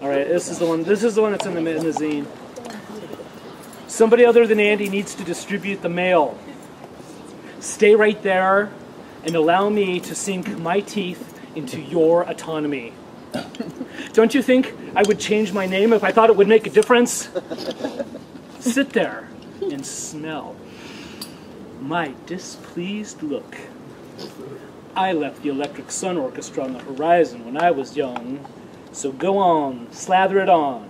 All right, this is the one. This is the one that's in the zine. Somebody other than Andy needs to distribute the mail. Stay right there and allow me to sink my teeth into your autonomy. Don't you think I would change my name if I thought it would make a difference? Sit there and smell my displeased look. I left the Electric Sun Orchestra on the horizon when I was young, so go on, slather it on,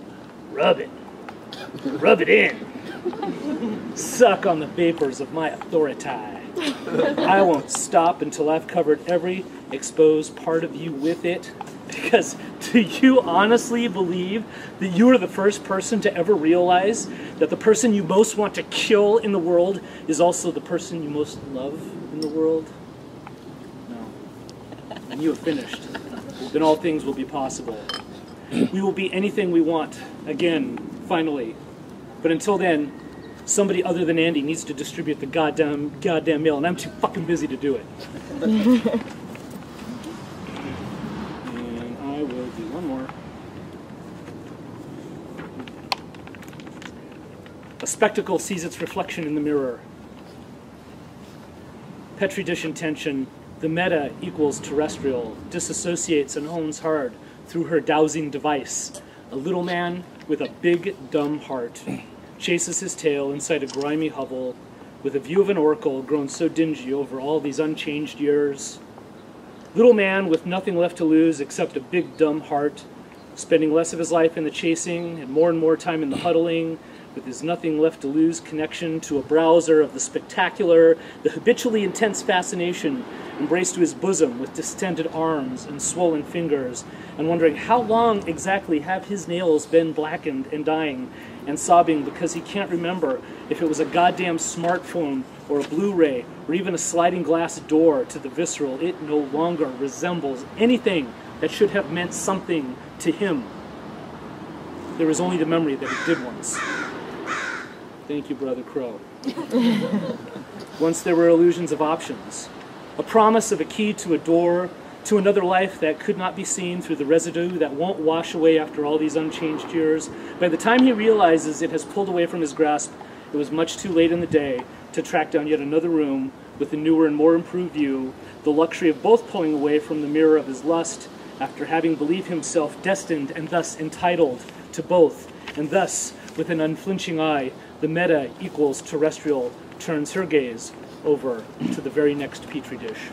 rub it in, suck on the vapors of my authority. I won't stop until I've covered every exposed part of you with it, because do you honestly believe that you are the first person to ever realize that the person you most want to kill in the world is also the person you most love in the world? No. When you have finished, then all things will be possible. We will be anything we want, again, finally. But until then, somebody other than Andy needs to distribute the goddamn mail, and I'm too fucking busy to do it. And I will do one more. A spectacle sees its reflection in the mirror. Petri dish intention, the meta equals terrestrial, disassociates and owns hard through her dowsing device. A little man with a big, dumb heart chases his tail inside a grimy hovel with a view of an oracle grown so dingy over all these unchanged years. Little man with nothing left to lose except a big, dumb heart, spending less of his life in the chasing and more time in the huddling, with his nothing left to lose connection to a browser of the spectacular, the habitually intense fascination embraced to his bosom with distended arms and swollen fingers, and wondering how long exactly have his nails been blackened and dying, and sobbing because he can't remember if it was a goddamn smartphone or a Blu-ray or even a sliding glass door to the visceral. It no longer resembles anything that should have meant something to him. There is only the memory that it did once. Thank you, Brother Crow. Once there were illusions of options, a promise of a key to a door to another life that could not be seen through the residue that won't wash away after all these unchanged years. By the time he realizes it has pulled away from his grasp, it was much too late in the day to track down yet another room with a newer and more improved view, the luxury of both pulling away from the mirror of his lust after having believed himself destined and thus entitled to both, and thus, with an unflinching eye, the meta equals terrestrial turns her gaze over to the very next Petri dish.